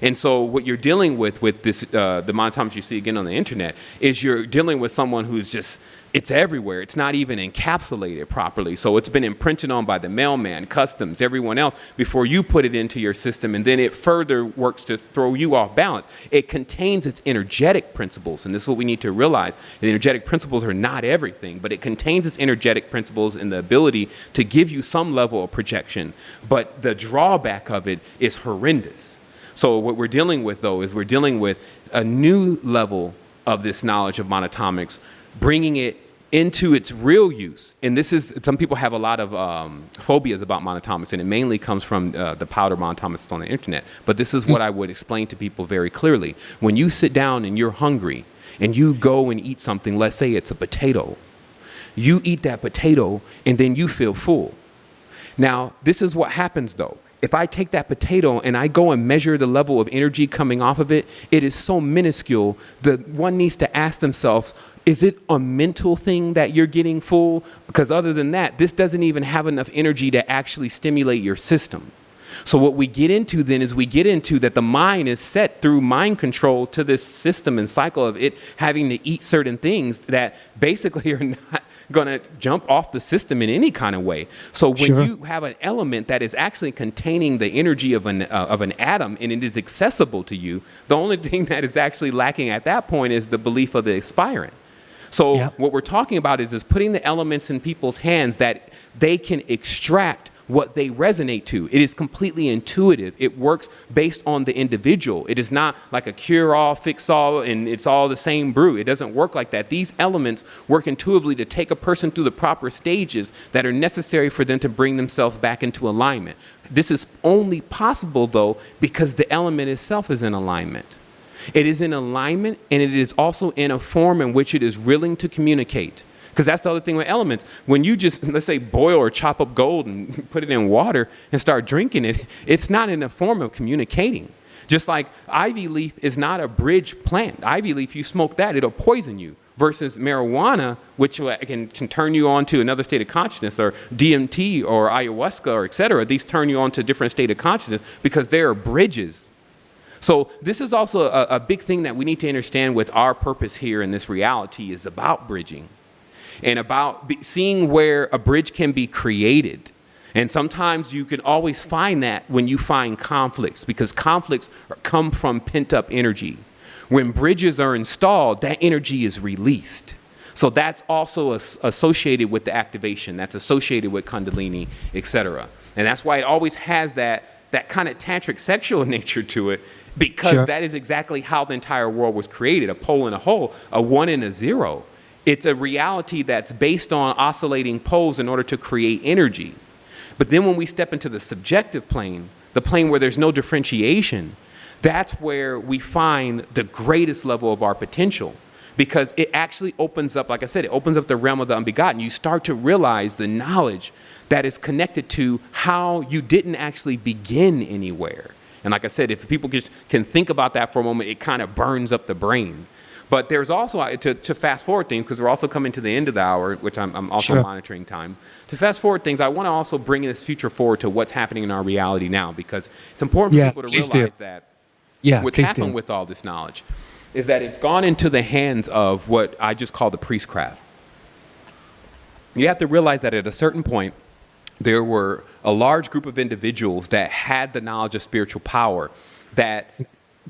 And so what you're dealing with this, the monatomics you see again on the internet, is you're dealing with someone who's just, it's everywhere. It's not even encapsulated properly. So it's been imprinted on by the mailman, customs, everyone else before you put it into your system. And then it further works to throw you off balance. It contains its energetic principles. And this is what we need to realize. The energetic principles are not everything, but it contains its energetic principles and the ability to give you some level of projection. But the drawback of it is horrendous. So what we're dealing with, though, is we're dealing with a new level of this knowledge of monatomics, bringing it into its real use. And this is, some people have a lot of phobias about monatomics, and it mainly comes from the powder monatomics on the internet. But this is what I would explain to people very clearly. When you sit down and you're hungry and you go and eat something, let's say it's a potato, you eat that potato and then you feel full. Now, this is what happens though. If I take that potato and I go and measure the level of energy coming off of it, it is so minuscule that one needs to ask themselves, is it a mental thing that you're getting full? Because other than that, this doesn't even have enough energy to actually stimulate your system. So what we get into then is we get into that the mind is set through mind control to this system and cycle of it having to eat certain things that basically are not going to jump off the system in any kind of way. So when you have an element that is actually containing the energy of an atom and it is accessible to you, the only thing that is actually lacking at that point is the belief of the aspirant. So what we're talking about is putting the elements in people's hands that they can extract what they resonate to. It is completely intuitive. It works based on the individual. It is not like a cure-all, fix-all, and it's all the same brew. It doesn't work like that. These elements work intuitively to take a person through the proper stages that are necessary for them to bring themselves back into alignment. This is only possible, though, because the element itself is in alignment. It is in alignment, and it is also in a form in which it is willing to communicate. Because that's the other thing with elements. When you just, let's say, boil or chop up gold and put it in water and start drinking it, it's not in a form of communicating. Just like ivy leaf is not a bridge plant. Ivy leaf, you smoke that, it'll poison you. Versus marijuana, which can turn you on to another state of consciousness, or DMT or ayahuasca or et cetera. These turn you on to a different state of consciousness because they are bridges. So this is also a big thing that we need to understand with our purpose here in this reality is about bridging. And about seeing where a bridge can be created. And sometimes you can always find that when you find conflicts, because conflicts come from pent-up energy. When bridges are installed, that energy is released. So that's also associated with the activation. That's associated with Kundalini, etc. And that's why it always has that kind of tantric sexual nature to it, because that is exactly how the entire world was created, a pole and a hole, a 1 and a 0. It's a reality that's based on oscillating poles in order to create energy. But then when we step into the subjective plane, the plane where there's no differentiation, that's where we find the greatest level of our potential. Because it actually opens up, like I said, it opens up the realm of the unbegotten. You start to realize the knowledge that is connected to how you didn't actually begin anywhere. And like I said, if people just can think about that for a moment, it kind of burns up the brain. But there's also, to fast forward things, because we're also coming to the end of the hour, which I'm also monitoring time. To fast forward things, I want to also bring this future forward to what's happening in our reality now, because it's important for people to realize that what's happened with all this knowledge is that it's gone into the hands of what I just call the priestcraft. You have to realize that at a certain point, there were a large group of individuals that had the knowledge of spiritual power that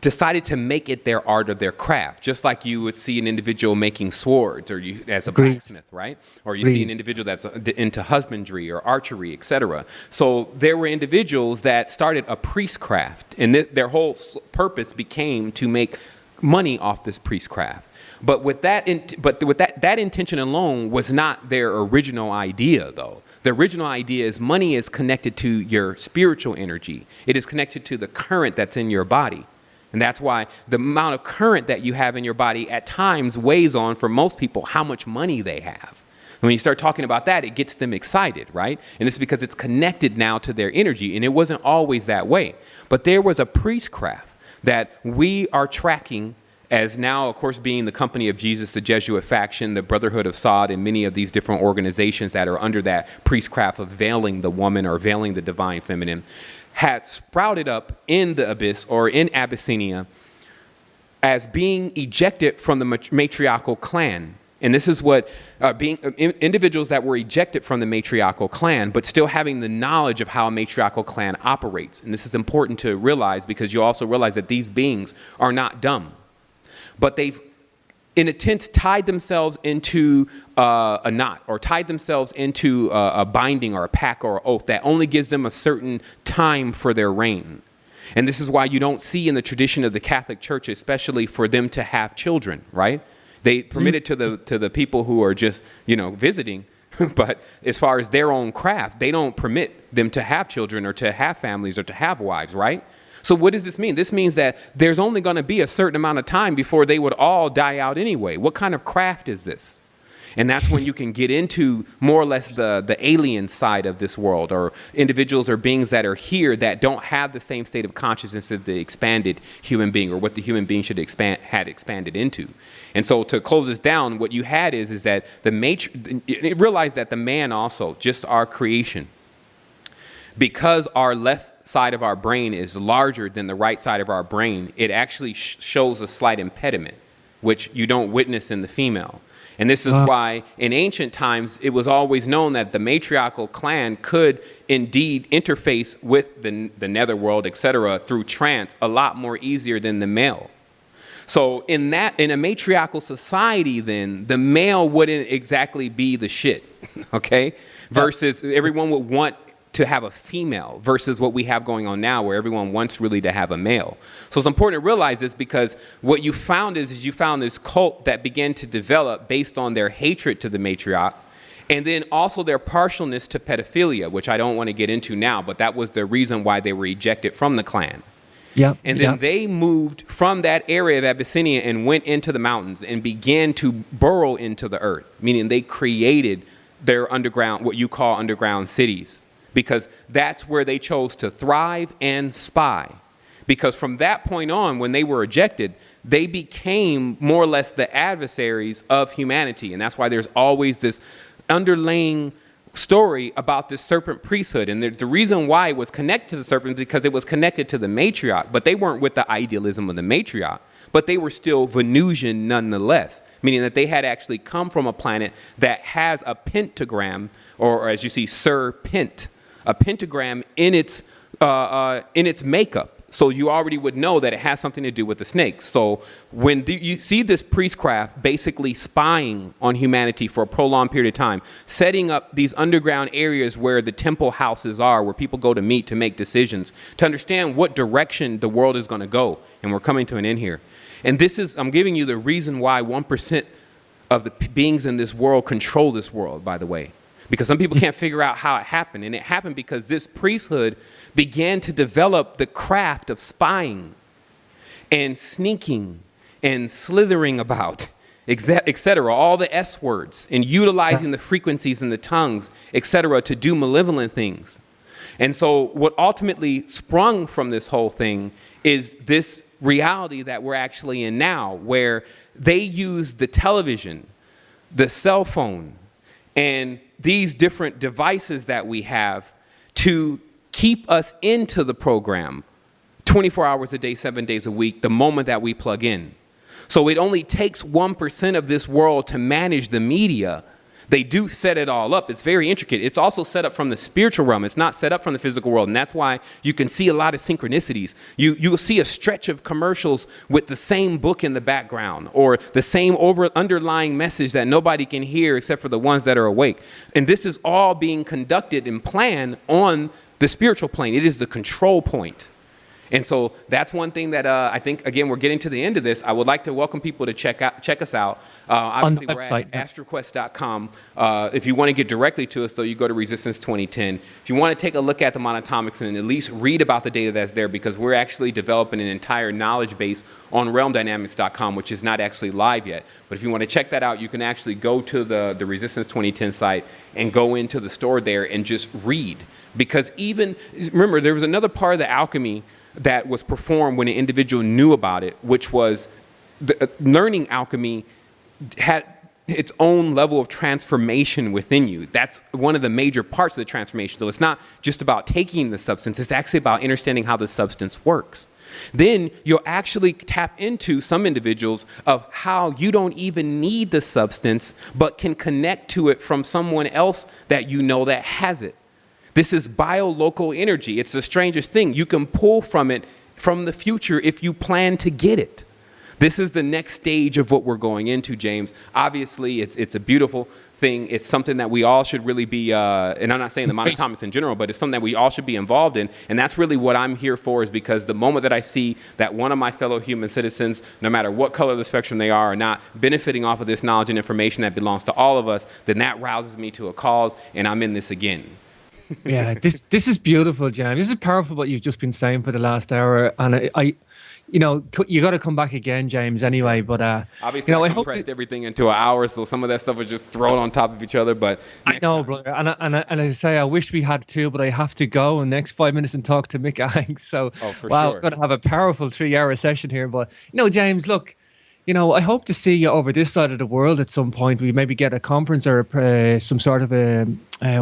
decided to make it their art or their craft, just like you would see an individual making swords, or you as a blacksmith, right? Or you see an individual that's into husbandry or archery, etc. So there were individuals that started a priestcraft, and their whole purpose became to make money off this priestcraft. But with that intention alone was not their original idea, though. The original idea is money is connected to your spiritual energy. It is connected to the current that's in your body. And that's why the amount of current that you have in your body at times weighs on, for most people, how much money they have. When you start talking about that, it gets them excited, right? And it's because it's connected now to their energy. And it wasn't always that way. But there was a priestcraft that we are tracking as now, of course, being the Company of Jesus, the Jesuit faction, the Brotherhood of Sod, and many of these different organizations that are under that priestcraft of veiling the woman or veiling the divine feminine, had sprouted up in the abyss or in Abyssinia as being ejected from the matriarchal clan. And this is what individuals that were ejected from the matriarchal clan, but still having the knowledge of how a matriarchal clan operates. And this is important to realize, because you also realize that these beings are not dumb. But they've, in a sense, tied themselves into a knot, or tied themselves into a binding or a pact or an oath that only gives them a certain time for their reign. And this is why you don't see in the tradition of the Catholic Church, especially for them to have children, right? They permit it to the people who are just, visiting. But as far as their own craft, they don't permit them to have children or to have families or to have wives, right? So what does this mean? This means that there's only going to be a certain amount of time before they would all die out anyway. What kind of craft is this? And that's when you can get into more or less the alien side of this world, or individuals or beings that are here that don't have the same state of consciousness of the expanded human being, or what the human being should had expanded into. And so to close this down, what you had is that realize that the man also, just our creation, because our left side of our brain is larger than the right side of our brain, it actually shows a slight impediment, which you don't witness in the female. And this is why in ancient times, it was always known that the matriarchal clan could indeed interface with the netherworld, etc., through trance a lot more easier than the male. So in a matriarchal society, then the male wouldn't exactly be the shit, okay? Versus everyone would want to have a female, versus what we have going on now, where everyone wants really to have a male. So it's important to realize this, because what you found is you found this cult that began to develop based on their hatred to the matriarch, and then also their partialness to pedophilia, which I don't want to get into now, but that was the reason why they were ejected from the clan. Yeah. And then they moved from that area of Abyssinia and went into the mountains and began to burrow into the earth, meaning they created their underground, what you call underground cities, because that's where they chose to thrive and spy. Because from that point on, when they were ejected, they became more or less the adversaries of humanity. And that's why there's always this underlying story about this serpent priesthood. And the reason why it was connected to the serpent is because it was connected to the matriarch. But they weren't with the idealism of the matriarch, but they were still Venusian nonetheless, meaning that they had actually come from a planet that has a pentagram, or as you see, serpent, a pentagram in its makeup. So you already would know that it has something to do with the snakes. So when you see this priestcraft basically spying on humanity for a prolonged period of time, setting up these underground areas where the temple houses are, where people go to meet to make decisions, to understand what direction the world is going to go. And we're coming to an end here. And I'm giving you the reason why 1% of the beings in this world control this world, by the way. Because some people can't figure out how it happened. And it happened because this priesthood began to develop the craft of spying and sneaking and slithering about, etc., all the S words, and utilizing the frequencies and the tongues, etc., to do malevolent things. And so what ultimately sprung from this whole thing is this reality that we're actually in now, where they use the television, the cell phone, and these different devices that we have to keep us into the program 24 hours a day, 7 days a week, the moment that we plug in. So it only takes 1% of this world to manage the media. They do set it all up. It's very intricate. It's also set up from the spiritual realm. It's not set up from the physical world. And that's why you can see a lot of synchronicities. You'll see a stretch of commercials with the same book in the background or the same underlying message that nobody can hear except for the ones that are awake. And this is all being conducted and planned on the spiritual plane. It is the control point. And so that's one thing that I think, again, we're getting to the end of this. I would like to welcome people to check us out. Obviously, we're at astroquest.com. If you want to get directly to us, though, you go to Resistance 2010. If you want to take a look at the monatomics and at least read about the data that's there, because we're actually developing an entire knowledge base on realmdynamics.com, which is not actually live yet. But if you want to check that out, you can actually go to the Resistance 2010 site and go into the store there and just read. Because remember, there was another part of the alchemy that was performed when an individual knew about it, which was learning alchemy had its own level of transformation within you. That's one of the major parts of the transformation. So it's not just about taking the substance, it's actually about understanding how the substance works. Then you'll actually tap into some individuals of how you don't even need the substance, but can connect to it from someone else that you know that has it. This is biolocal energy. It's the strangest thing. You can pull from it from the future if you plan to get it. This is the next stage of what we're going into, James. Obviously, it's a beautiful thing. It's something that we all should really be, and I'm not saying the monatomics in general, but it's something that we all should be involved in. And that's really what I'm here for, is because the moment that I see that one of my fellow human citizens, no matter what color of the spectrum they are not, benefiting off of this knowledge and information that belongs to all of us, then that rouses me to a cause, and I'm in this again. Yeah, this is beautiful, James. This is powerful what you've just been saying for the last hour, and I you got to come back again, James. Anyway, but obviously, I compressed everything into an hour, so some of that stuff was just thrown on top of each other. But I know, brother, and I say I wish we had two, but I have to go in the next 5 minutes and talk to Mick Hanks. So, wow, we're going to have a powerful 3-hour session here. But James, look. I hope to see you over this side of the world at some point. We maybe get a conference or some sort of a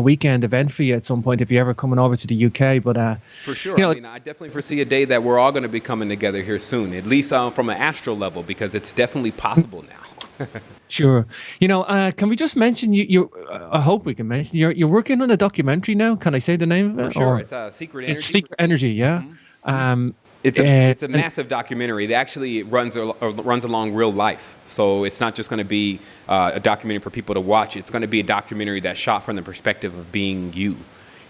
weekend event for you at some point if you're ever coming over to the UK. But for sure, I definitely foresee a day that we're all going to be coming together here soon, at least from an astral level, because it's definitely possible now. Sure. Can we just mention I hope we can mention you're working on a documentary now. Can I say the name of it? For sure, it's Secret Energy. It's Secret Energy, yeah. Mm-hmm. It's a massive documentary. It actually runs along real life. So it's not just going to be a documentary for people to watch. It's going to be a documentary that's shot from the perspective of being you.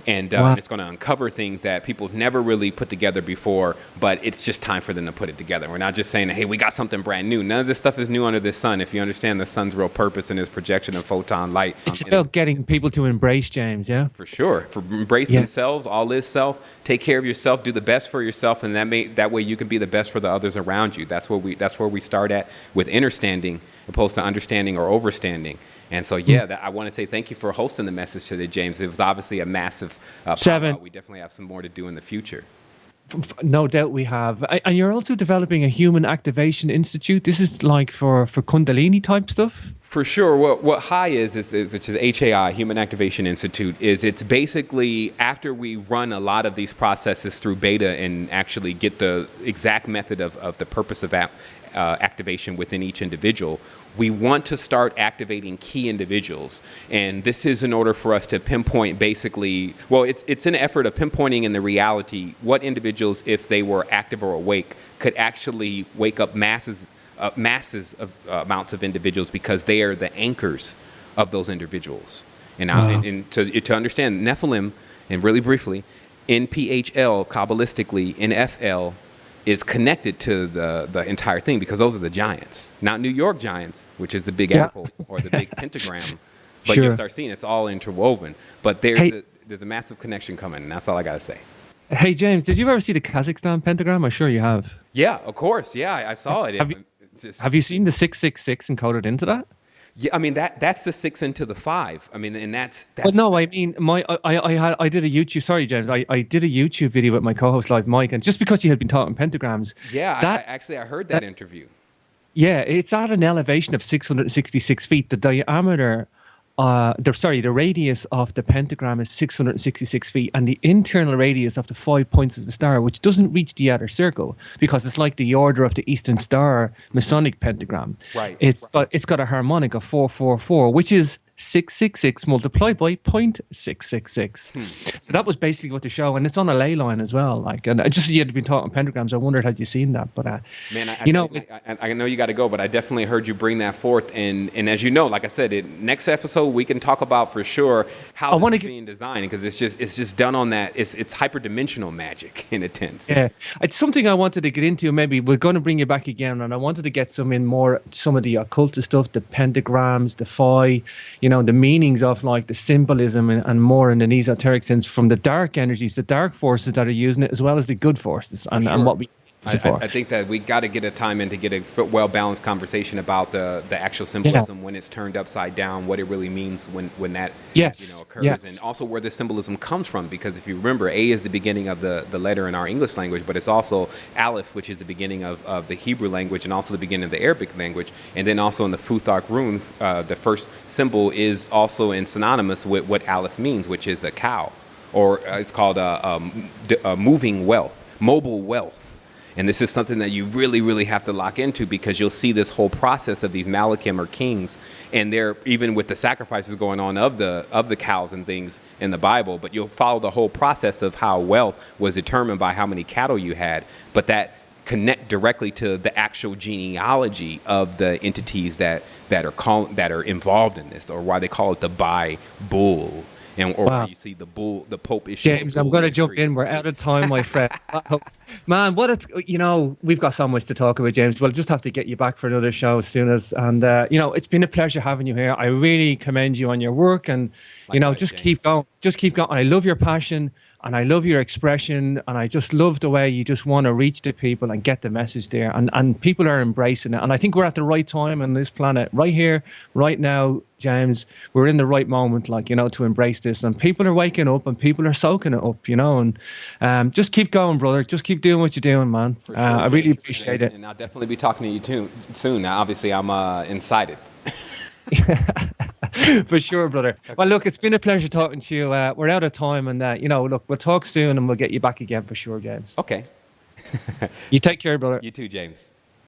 And it's going to uncover things that people have never really put together before, but it's just time for them to put it together. We're not just saying, hey, we got something brand new. None of this stuff is new under the sun. If you understand the sun's real purpose and its projection of photon light. It's about getting people to embrace, James, yeah? For sure. For embrace themselves, all is self. Take care of yourself. Do the best for yourself, and that way you can be the best for the others around you. That's where we start at with understanding, opposed to understanding or overstanding. And so, I want to say thank you for hosting the message today, James. It was obviously a massive Sevan. We definitely have some more to do in the future. No doubt we have. And you're also developing a Human Activation Institute. This is like for Kundalini type stuff? For sure. What HAI is which is HAI, Human Activation Institute, it's basically after we run a lot of these processes through beta and actually get the exact method of the purpose of activation within each individual, we want to start activating key individuals. And this is in order for us to pinpoint basically, it's an effort of pinpointing in the reality what individuals, if they were active or awake, could actually wake up masses of amounts of individuals, because they are the anchors of those individuals. And to understand Nephilim, and really briefly, NPHL, Kabbalistically, NFL, is connected to the entire thing, because those are the giants, not New York giants, which is the big apple or the big pentagram. But you'll start seeing it's all interwoven. But there's a massive connection coming, and that's all I got to say. Hey, James, did you ever see the Kazakhstan pentagram? I'm sure you have. Yeah, of course. Yeah, I saw it. Have you seen the 666 encoded into that? Yeah, I mean that's the 6 into the 5. I mean, and that's But no, I mean, I did a YouTube. Sorry, James. I did a YouTube video with my co-host, Live Mike, and just because you had been talking pentagrams, yeah. that I heard that interview. yeah, it's at an elevation of 666 feet. The diameter, the radius of the pentagram is 666 feet, and the internal radius of the 5 points of the star, which doesn't reach the outer circle, because it's like the Order of the Eastern Star Masonic pentagram. Right. It's got a harmonic of 444, which is 666 multiplied by 0.666. So that was basically what the show, and it's on a ley line as well. Like, and just you had been talking pentagrams. I wondered, had you seen that? But man, I know you got to go, but I definitely heard you bring that forth. And as you know, like I said, next episode we can talk about for sure how this is being designed, because it's just done on that. It's hyperdimensional magic in a sense. Yeah, it's something I wanted to get into. Maybe we're going to bring you back again, and I wanted to get some of the occultist stuff, the pentagrams, the phi. The meanings of like the symbolism and more in an esoteric sense from the dark energies, the dark forces that are using it, as well as the good forces, and what we use it for. I think that we got to get a time in to get a well-balanced conversation about the actual symbolism when it's turned upside down, what it really means when that occurs, and also where the symbolism comes from. Because if you remember, A is the beginning of the letter in our English language, but it's also Aleph, which is the beginning of the Hebrew language, and also the beginning of the Arabic language. And then also in the Futhark rune, the first symbol is also synonymous with what Aleph means, which is a cow, or it's called a moving wealth, mobile wealth. And this is something that you really, really have to lock into, because you'll see this whole process of these Malachim or kings, and they're even with the sacrifices going on of the cows and things in the Bible. But you'll follow the whole process of how wealth was determined by how many cattle you had, but that connect directly to the actual genealogy of the entities that are involved in this, or why they call it the Bi-Bull. Or why you see the Pope issue. James, I'm going to jump in. We're out of time, my friend. Man, we've got so much to talk about, James. We'll just have to get you back for another show as soon as. And, it's been a pleasure having you here. I really commend you on your work, and, just keep going. Just keep going. I love your passion, and I love your expression, and I just love the way you just want to reach the people and get the message there. And people are embracing it. And I think we're at the right time on this planet, right here, right now, James. We're in the right moment, to embrace this. And people are waking up, and people are soaking it up, and just keep going, brother. Just keep doing what you're doing, man. Sure, I really appreciate it. And I'll definitely be talking to you soon. Now, obviously, I'm excited. For sure, brother. Well, look, it's been a pleasure talking to you. We're out of time, and look, we'll talk soon, and we'll get you back again for sure, James. Okay. You take care, brother. You too, James.